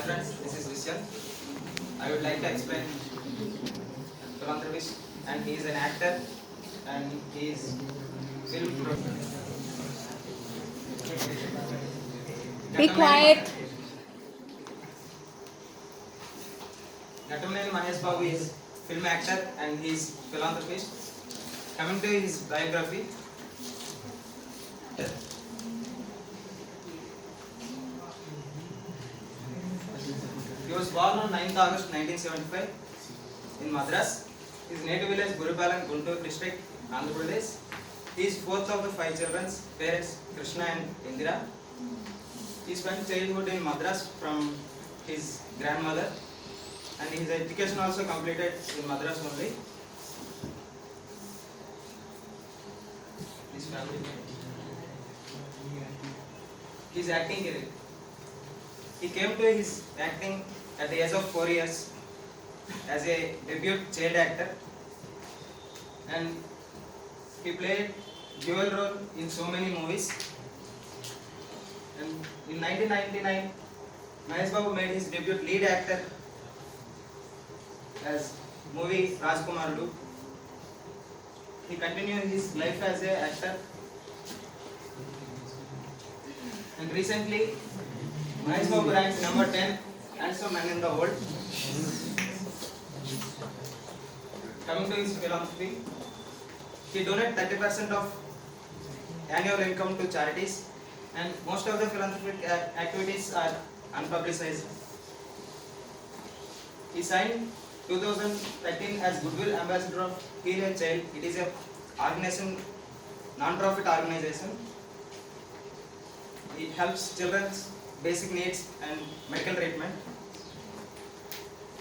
Friends, this is Vishal. I would like to explain philanthropist, and he is an actor and he is film Be quiet. Gattumaneni Mahesh Babu is film actor and he is philanthropist. Coming to his biography, he was born on 9th August 1975 in Madras. His native village Gurupalam, Guntur district, Andhra Pradesh. He is fourth of the five children, parents Krishna and Indira. He spent childhood in Madras from his grandmother, and his education also completed in Madras only. His family. His acting career. He came to his acting at the age of 4 years as a debut child actor, and he played dual role in so many movies. And in 1999, Mahesh Babu made his debut lead actor as movie Rajkumarudu. He continued his life as an actor, and recently Mahesh Babu ranks number 10 handsome man in the world. Coming to his philanthropy, he donates 30% of annual income to charities, and most of the philanthropic activities are unpublicized. He signed 2013 as Goodwill Ambassador of Heal a Child. It is a organization, non-profit organization. It helps children's basic needs and medical treatment.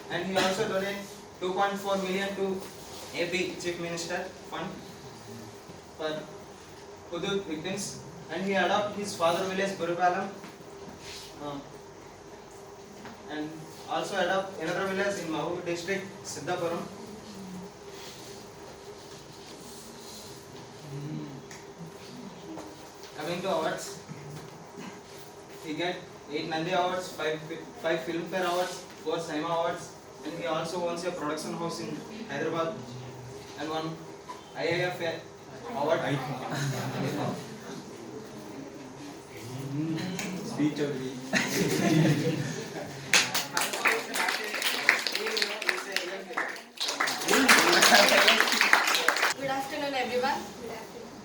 And he also donates 2.4 million to AP Chief Minister Fund for Hudud victims, and he adopted his father village Gurupalam, and also adopt another village in Mahu district Siddhapuram. Coming to awards, he get 8 Nandi Awards, 5 Filmfare Awards, 4 Saima Awards, and he also owns a production house in Hyderabad and one IIF award. Speech only. Good afternoon, everyone.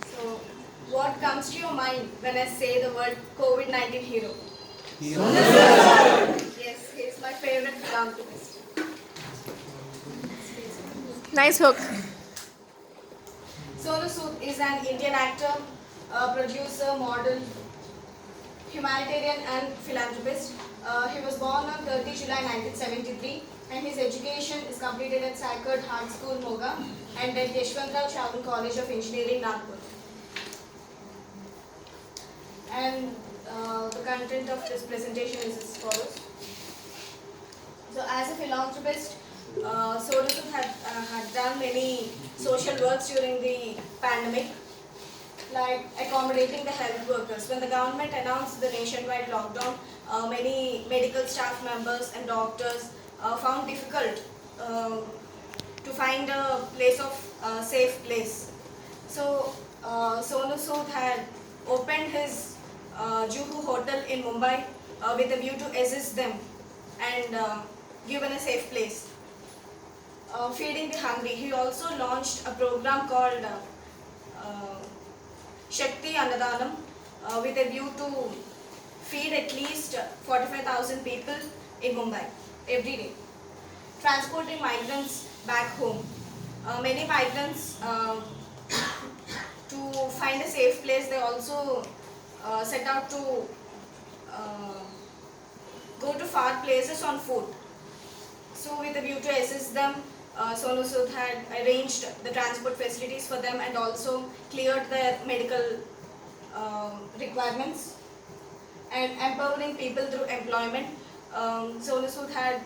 So, what comes to your mind when I say the word COVID-19 hero? Yes, he is my favorite philanthropist. Nice hook. Sonu Sood is an Indian actor, producer, model, humanitarian and philanthropist. He was born on 30 July 1973, and his education is completed at Sacred Heart School, Moga, and at Yeshwantrao Chawla College of Engineering, Nagpur. And the content of this presentation is as follows. So, as a philanthropist, Sonu Sood had done many social works during the pandemic, like accommodating the health workers. When the government announced the nationwide lockdown, many medical staff members and doctors found difficult to find a place of safe place. So Sonu Sood had opened his Juhu hotel in Mumbai with a view to assist them and given a safe place. Feeding the hungry. He also launched a program called Shakti Annadanam with a view to feed at least 45,000 people in Mumbai every day. Transporting migrants back home. Many migrants, to find a safe place, they also set out to go to far places on foot. So with a view to assist them, Sonu Sood had arranged the transport facilities for them and also cleared their medical requirements. And empowering people through employment, Sonu Sood had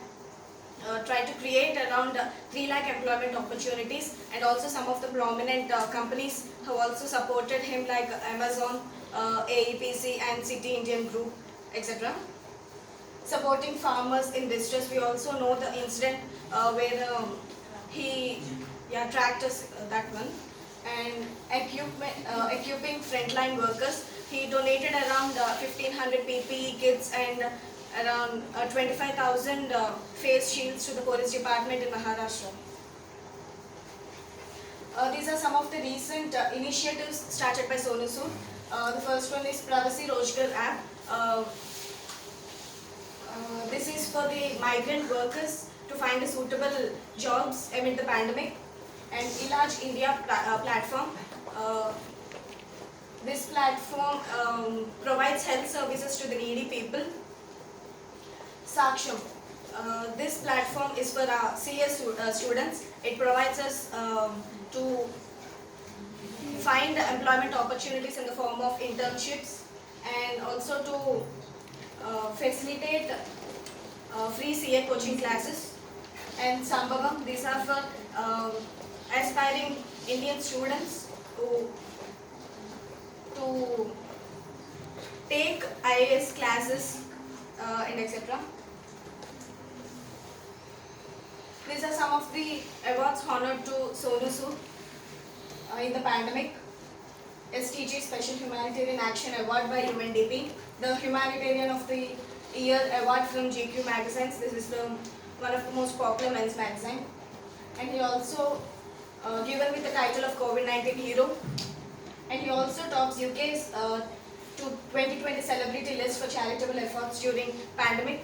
tried to create around 3 lakh employment opportunities, and also some of the prominent companies have also supported him, like Amazon, AEPC and City Indian Group, etc. supporting farmers in distress. We also know the incident where he tracked us, that one. And equipping frontline workers. He donated around 1,500 PPE kits and around 25,000 face shields to the police department in Maharashtra. These are some of the recent initiatives started by Sonu Sood. The first one is Pravasi Rojgar app. This is for the migrant workers to find a suitable jobs amid the pandemic. And Ilaj India platform. This platform provides health services to the needy people. Saksham. This platform is for our CS students. It provides us to find employment opportunities in the form of internships and also to facilitate free CA coaching classes. And Sambhavam, these are for aspiring Indian students to take IAS classes and etc. These are some of the awards honored to Sonu Sood in the pandemic. STG Special Humanitarian Action Award by UNDP. The Humanitarian of the Year Award from GQ Magazines. This is one of the most popular men's magazine. And he also given with the title of COVID-19 Hero. And he also tops UK's to 2020 celebrity list for charitable efforts during pandemic.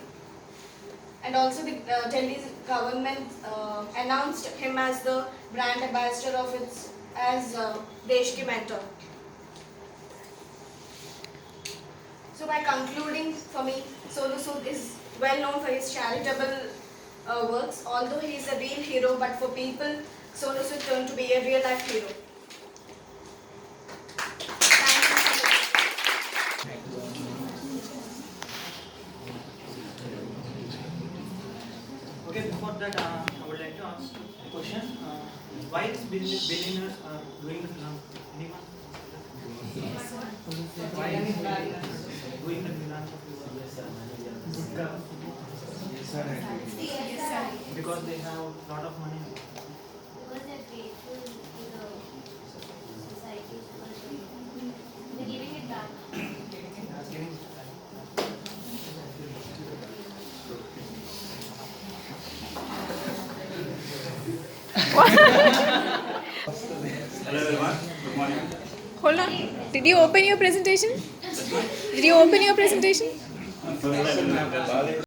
And also the Delhi government announced him as the brand ambassador of its as Desh Ki Mentor. So by concluding, for me, Sonu Sood is well known for his charitable works. Although he is a real hero, but for people, Sonu Sood turned to be a real life hero. Okay, before that, I would like to ask a question. Why is billionaires doing the film? Anyone? Why are they doing the philanthropy work? Because they have a lot of money. Because they're grateful to the society for they're giving it back. Hello everyone, good morning. Hold on. Did you open your presentation? Did you open your presentation? First time